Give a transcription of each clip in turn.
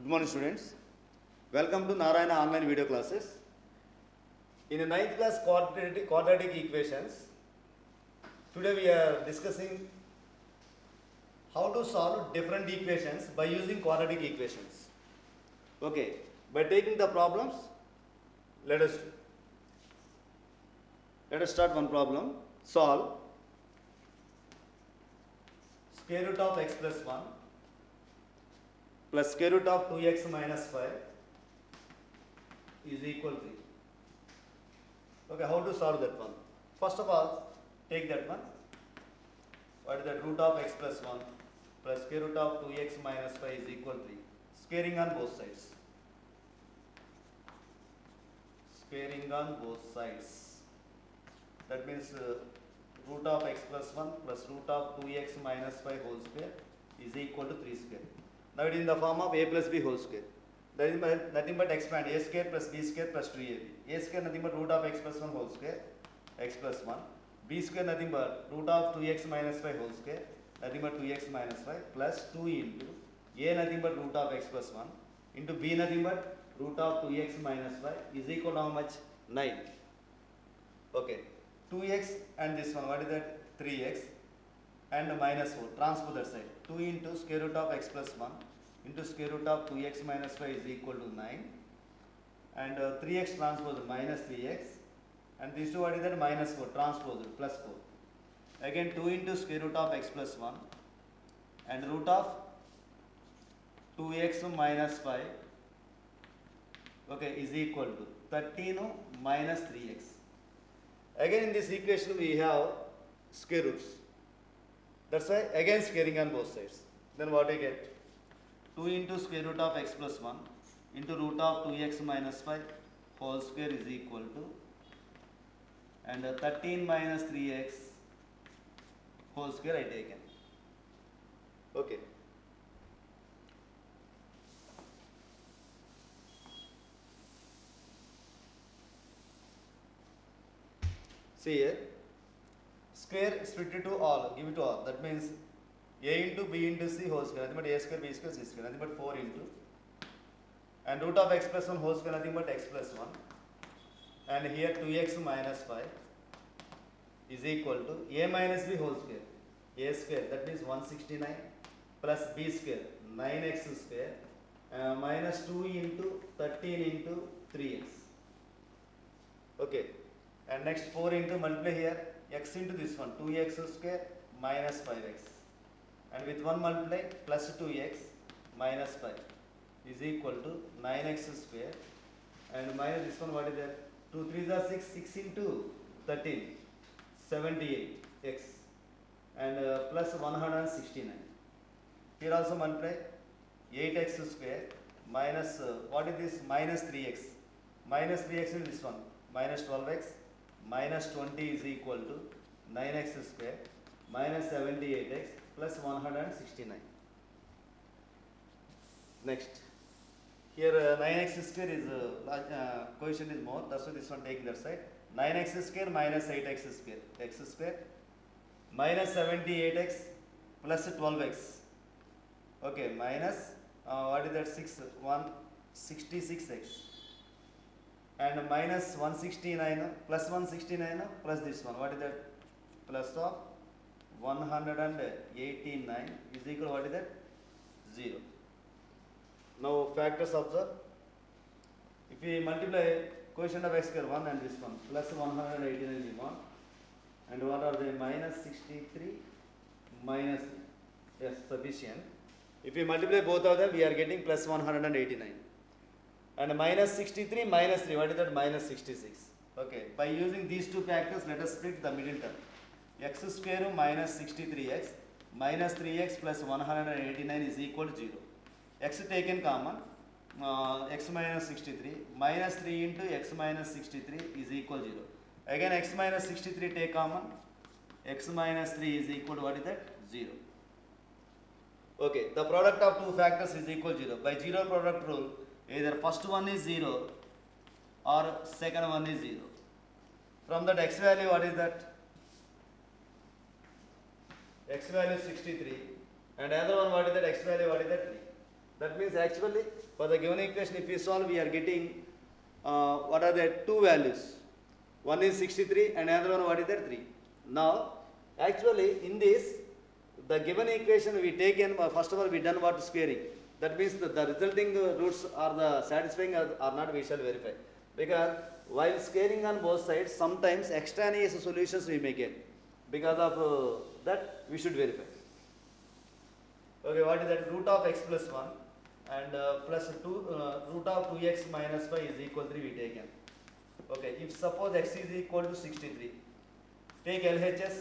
Good morning, students. Welcome to Narayana online video classes. In the 9th class quadratic equations, today we are discussing how to solve different equations by using quadratic equations. Okay, by taking the problems, let us start one problem. Solve square root of x plus 1 plus square root of 2x minus 5 is equal to. Okay, how to solve that one? First of all, take that one. What is that? Root of x plus 1 plus square root of 2x minus 5 is equal to 3. Squaring on both sides. Squaring on both sides. That means root of x plus 1 plus root of 2x minus 5 whole square is equal to 3 square. Now it is in the form of a plus b whole square. That is nothing but expand a square plus b square plus 2ab. A square nothing but root of x plus 1 whole square, x plus 1. B square nothing but root of 2x minus 5 whole square, nothing but 2x minus 5 plus 2 into a nothing but root of x plus 1 into b nothing but root of 2x minus 5 is equal to how much? 9. Okay. 2x and this one, what is that? 3x and minus 4, transpose that side. 2 into square root of x plus 1 into square root of 2x minus 5 is equal to 9. And 3x transpose minus 3x. And these two, what is that? Minus 4, transpose plus 4. Again 2 into square root of x plus 1 and root of 2x minus 5, okay, is equal to 13 minus 3x. Again in this equation we have square roots. That's why again squaring on both sides. Then what we get? 2 into square root of x plus 1 into root of 2x minus 5 whole square is equal to, and 13 minus 3x whole square I taken. Okay. See here, square split it to all, give it to all. That means a into b into c whole square, nothing but a square, b square, c square, nothing but 4 into, and root of x plus 1 whole square, nothing but x plus 1, and here 2x minus 5 is equal to a minus b whole square, a square, that means 169 plus b square, 9x square, minus 2 into 13 into 3x. Okay. And next 4 into multiply here, x into this one, 2x square minus 5x. And with 1 multiply plus 2x minus 5 is equal to 9x square. And minus this one, what is that? 2 3s are 6, 6 into 13, 78x. And plus 169. Here also multiply 8x square minus, what is this? Minus 3x. Minus 3x is this one, minus 12x. Minus 20 is equal to 9x square minus 78x plus 169. Next, here 9x square is coefficient is more, that's why this one taking that side. 9x square minus 8x square, x square minus 78x plus 12x. Okay, minus what is that? 166x. And minus 169 plus 169 plus this one, what is that? Plus of 189 is equal to what is that? 0. Now factors observe. If we multiply quotient of x square 1 and this one, plus 189 is 1, and what are they? Minus 63 minus, yes, sufficient. If we multiply both of them, we are getting plus 189. And minus 63 minus 3, what is that? Minus 66. Okay, by using these two factors, let us split the middle term. X square minus 63x minus 3x plus 189 is equal to 0. X taken common, x minus 63 minus 3 into x minus 63 is equal to 0. Again x minus 63 take common, x minus 3 is equal to what is that? 0. Okay, the product of two factors is equal to 0. By zero product rule, either first one is 0 or second one is 0. From that x value, what is that? X value is 63 and another one, what is that? X value, what is that? 3. That means actually for the given equation, if we solve, we are getting what are the two values? One is 63 and another one, what is that? 3. Now, actually in this, the given equation we taken, first of all we done what? Squaring. That means the resulting roots are the satisfying or not, we shall verify. Because while squaring on both sides, sometimes extraneous solutions we may get. Because of that, we should verify. Okay, what is that? Root of x plus 1 and plus 2, root of 2x minus 5 is equal to 3 we taken. Okay, if suppose x is equal to 63, take LHS,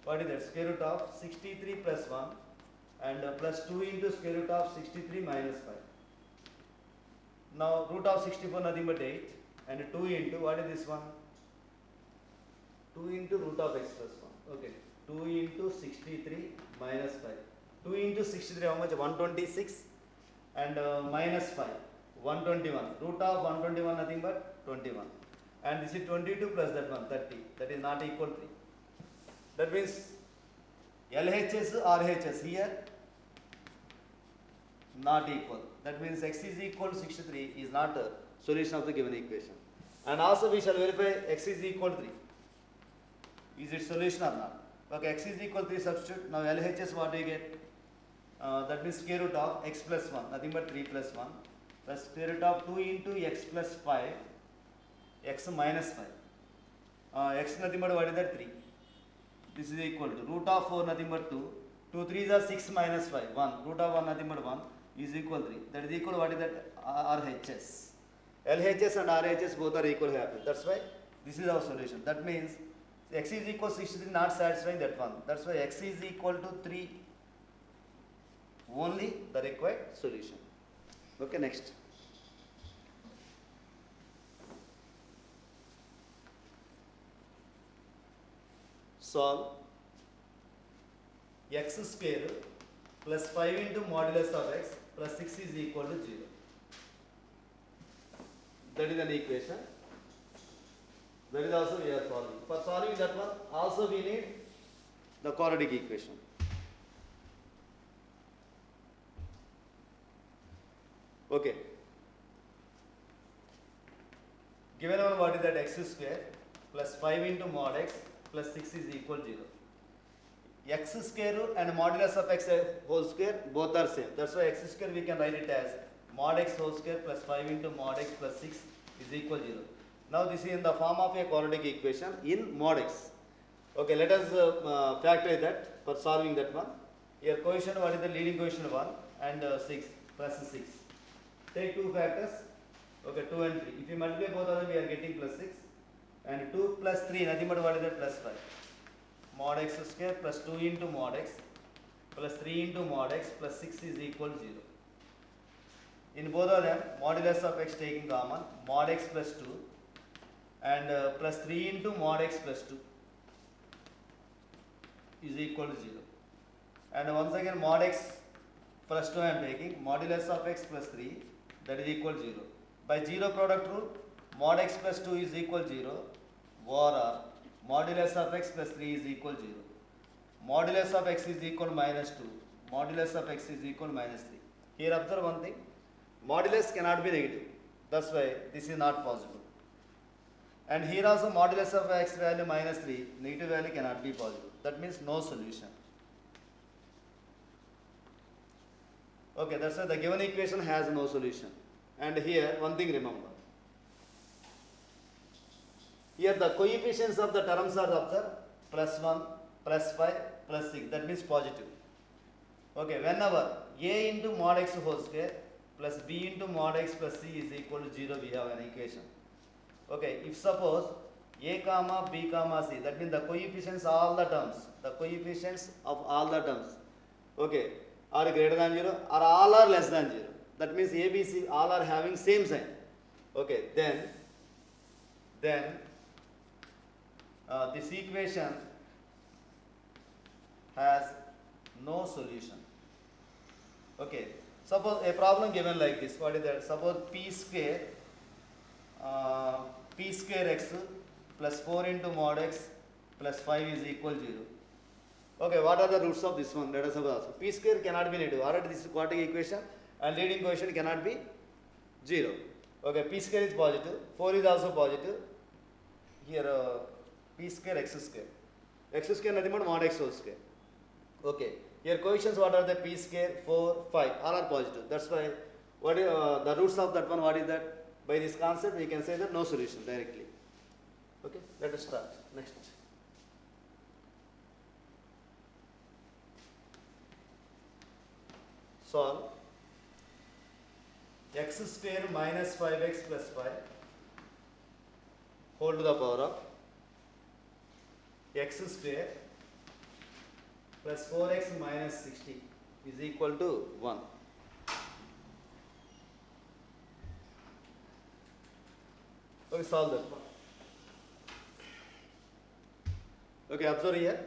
what is that? Square root of 63 plus 1 and plus 2 into square root of 63 minus 5. Now root of 64 nothing but 8 and 2 into, what is this one? 2 into root of x plus 1. Okay, 2 into 63 minus 5. 2 into 63 how much? 126 and minus 5, 121. Root of 121 nothing but 21. And this is 22 plus that one, 30. That is not equal to 3. That means LHS, RHS here not equal. That means x is equal to 63 is not a solution of the given equation. And also we shall verify x is equal to 3. Is it solution or not? Okay, x is equal to 3 substitute. Now LHS what do you get? That means square root of x plus 1, nothing but 3 plus 1, plus square root of 2 into x plus 5, x minus 5. X nothing but what is that? 3. This is equal to root of 4 nothing but 2. 2 3s are 6 minus 5, 1. Root of 1 nothing but 1 is equal to 3. That is equal to what is that? RHS. LHS and RHS both are equal happen. That's why this is our solution. That means x is equal to 63 not satisfying that one. That's why x is equal to 3 only the required solution. Okay, next. Solve x square plus 5 into modulus of x plus 6 is equal to 0. That is an equation. That is also we are solving. For solving that one, also we need the quadratic equation. Okay. Given one, what is that? X square plus 5 into mod x plus 6 is equal to 0. X square and modulus of x whole square both are same. That's why x square we can write it as mod x whole square plus 5 into mod x plus 6 is equal to 0. Now this is in the form of a quadratic equation in mod x. Okay, let us factor that for solving that one. Here coefficient, what is the leading coefficient? 1 and 6 plus 6. Take two factors. Okay, 2 and 3. If you multiply both of them, we are getting plus 6. And 2 plus 3, nothing but what is that? Plus 5. Mod x square plus 2 into mod x plus 3 into mod x plus 6 is equal to 0. In both of them, modulus of x taking common, mod x plus 2 and plus 3 into mod x plus 2 is equal to 0. And once again mod x plus 2 I am taking, modulus of x plus 3, that is equal to 0. By 0 product rule, mod x plus 2 is equal to 0 or modulus of x plus 3 is equal to 0. Modulus of x is equal to minus 2. Modulus of x is equal to minus 3. Here observe one thing. Modulus cannot be negative. That's why this is not possible. And here also modulus of x value minus 3, negative value cannot be possible. That means no solution. Okay, that's why the given equation has no solution. And here one thing remember. Here the coefficients of the terms are observed plus 1, plus 5, plus 6. That means positive. Okay, whenever a into mod x whole square plus b into mod x plus c is equal to 0, we have an equation. Okay, if suppose a comma b comma c, that means the coefficients all the terms, okay, are greater than 0 or all are less than 0. That means a, b, c all are having same sign. Okay, then this equation has no solution. Okay, suppose a problem given like this. What is that? Suppose p square x plus 4 into mod x plus 5 is equal to 0. Okay, what are the roots of this one? Let us have also. P square cannot be negative. Already this is quadratic equation and leading coefficient cannot be 0. Okay, p square is positive, 4 is also positive. Here p square x square. X square nothing but mod x whole square. Okay, here coefficients what are the p square, 4, 5, all are positive. That's why what is, the roots of that one, what is that? By this concept we can say that no solution directly. Okay, let us start. Next. Solve x square minus 5x plus 5 whole to the power of x square plus 4x minus 60 is equal to 1. Okay, solve that one. Okay, observe here.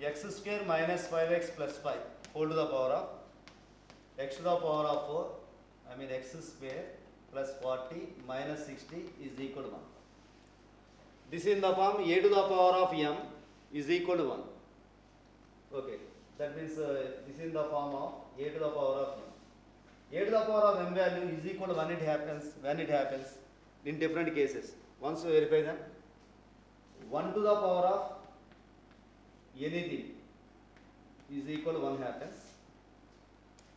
X square minus 5x plus 5 whole to the power of x to the power of 4, I mean x square plus 40 minus 60 is equal to 1. This is in the form a to the power of m is equal to 1. Okay, that means this is in the form of a to the power of m. A to the power of m value is equal to 1 when it happens in different cases. Once we verify them, 1 to the power of anything is equal to 1 happens.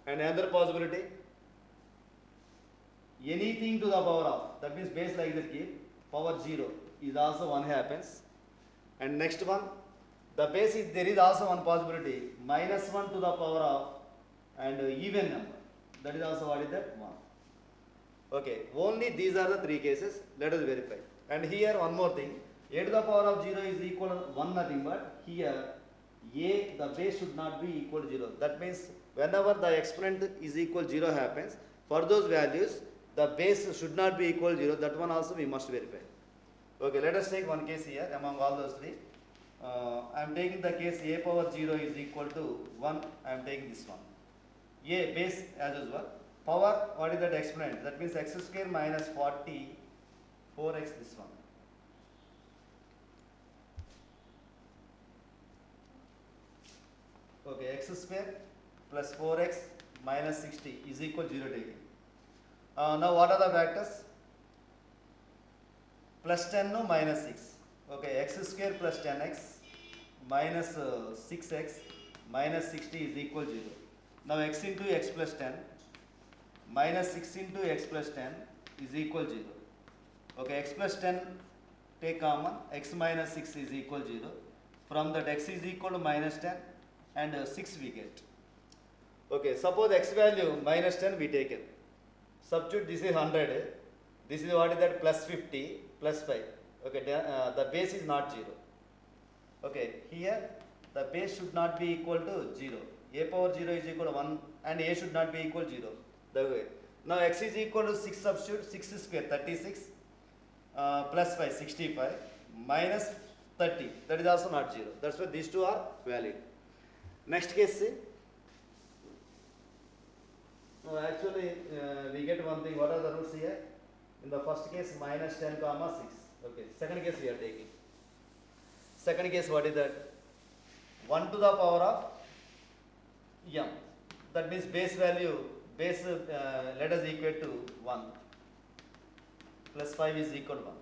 And another possibility, anything to the power of, that means base like that keep, power 0 is also 1 happens. And next one, the base is, there is also one possibility, minus 1 to the power of and even number, that is also what is that? 1. Okay, only these are the 3 cases, let us verify. And here one more thing, a to the power of 0 is equal to 1 nothing but here a, the base should not be equal to 0. That means whenever the exponent is equal to 0 happens, for those values the base should not be equal to 0, that one also we must verify. Okay, let us take one case here among all those 3. I am taking the case a power 0 is equal to 1, I am taking this one. A base as usual, power what is that exponent, that means x square minus 40 4x this one. Okay, x square plus 4x minus 60 is equal to 0 taking. Now what are the factors? Plus 10 no minus 6. Okay, x square plus 10x minus 6x minus 60 is equal to 0. Now x into x plus 10 minus 6 into x plus 10 is equal to 0. Okay, x plus 10 take common, x minus 6 is equal to 0. From that x is equal to minus 10 and 6 we get. Okay, suppose x value minus 10 we take it. Substitute, this is 100, this is what is that, plus 50 plus 5. Okay, the base is not 0. Okay, here the base should not be equal to 0. A power 0 is equal to 1 and a should not be equal to 0. The way. Now x is equal to 6, substitute 6 square 36 plus 5 65 minus 30, that is also not 0. That's why these two are valid. Next case, see. No, actually we get one thing, what are the roots here? In the first case minus 10 comma 6. Okay, second case we are taking. Second case what is that? 1 to the power of m. That means base value, base let us equate to 1 plus 5 is equal to 1.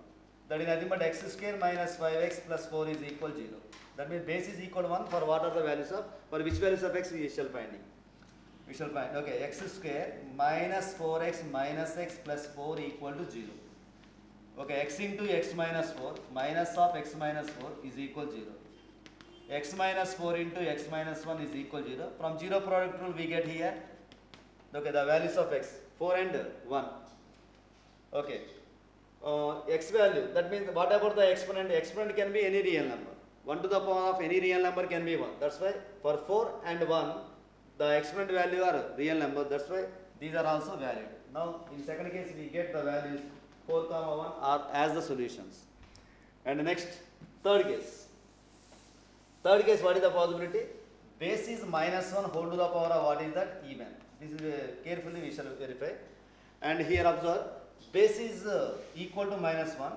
That is nothing but x square minus 5x plus 4 is equal to 0. That means base is equal to 1 for what are the values of, for which values of x we shall finding. We shall find, okay, x square minus 4x minus x plus 4 equal to 0. Okay, x into x minus 4 minus of x minus 4 is equal to 0. X minus 4 into x minus 1 is equal to 0. From 0 product rule we get here, okay, the values of x, 4 and 1. Okay, x value, that means what about the exponent? Exponent can be any real number. 1 to the power of any real number can be 1. That's why for 4 and 1, the exponent value are real number. That's why these are also valid. Now in second case we get the values 4 comma 1 are as the solutions. And next, third case. Third case, what is the possibility? Base is minus 1 whole to the power of what is that? Even. This is carefully we shall verify. And here observe, base is equal to minus 1.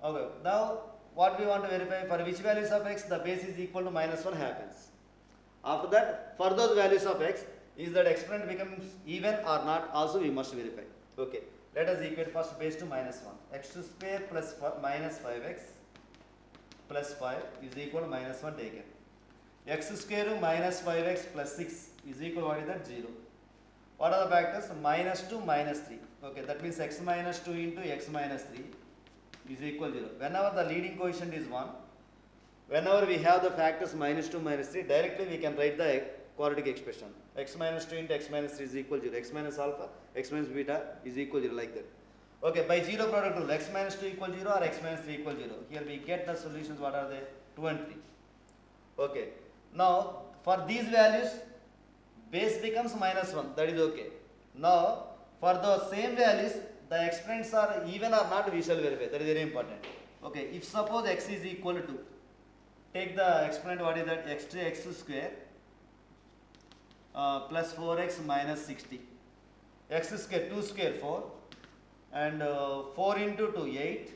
Okay, now what we want to verify, for which values of x the base is equal to minus 1 happens. After that, for those values of x, is that exponent becomes even or not, also we must verify. Okay, let us equate first base to minus 1. X square plus minus 5x plus 5 is equal to minus 1 taken. X square minus 5x plus 6 is equal to what is that? 0. What are the factors? Minus 2, minus 3. Okay, that means x minus 2 into x minus 3 is equal to 0. Whenever the leading coefficient is 1, whenever we have the factors minus 2, minus 3, directly we can write the quadratic expression. X minus 2 into x minus 3 is equal to 0. X minus alpha, x minus beta is equal to 0, like that. Okay, by zero product rule, x minus 2 equal 0 or x minus 3 equal 0. Here we get the solutions, what are they? 2 and 3. Okay, now for these values, base becomes minus 1, that is okay. Now, for the same values, the exponents are even or not, we shall verify, that is very important. Okay, if suppose x is equal to, take the exponent, what is that? X to x square plus 4x minus 60. X square, 2 square 4 and 4 into 2, 8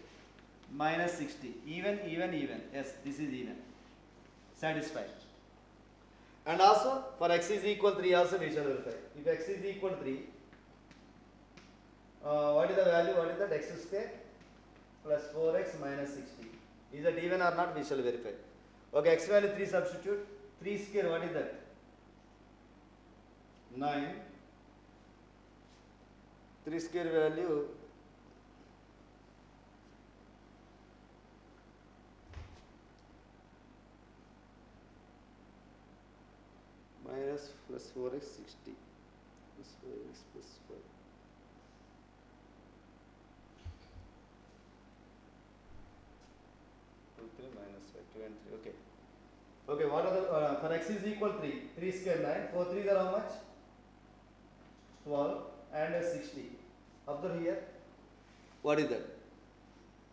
minus 60. Even. Yes, this is even. Satisfied. And also for x is equal 3 also we shall verify. If x is equal 3, what is the value? What is that? X square plus 4x minus 60. Is that even or not? We shall verify. Okay, x value 3 substitute. 3 square, what is that? 9. 3 square value minus plus 4x 60 plus 4x plus 5. Minus 5, 2 and 3. Okay. Okay, what are the for x is equal 3. 3 square 9. 4 3 are how much? 12 and 60. Observe here. What is that?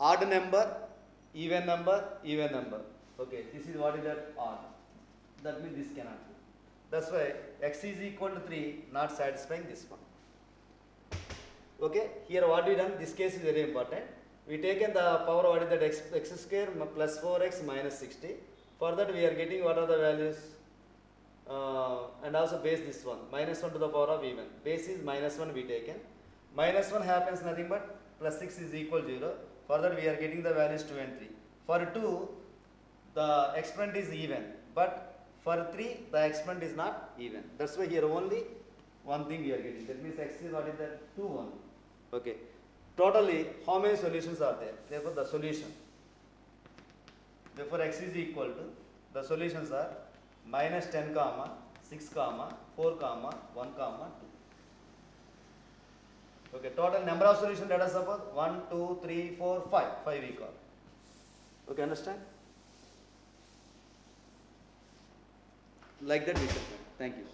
Odd number, even number, even number. Okay, this is what is that? Odd. That means this cannot be. That's why x is equal to 3, not satisfying this one. Okay, here what we done, this case is very important. We taken the power, what is that? X square plus 4x minus 60. For that we are getting what are the values? And also base this one, minus 1 to the power of even. Base is minus 1 we taken. Minus 1 happens nothing but plus 6 is equal 0. For that we are getting the values 2 and 3. For 2, the exponent is even. But for 3, the exponent is not even. That's why here only one thing we are getting. That means x is what is that? 2, 1. Okay. Totally, how many solutions are there? Therefore, the solution. Therefore, x is equal to, the solutions are minus 10 comma, 6 comma, 4 comma, 1 comma, 2. Okay, total number of solutions, let us suppose 1, 2, 3, 4, 5. 5 we call. Okay, understand? Like that we shall find. Thank you.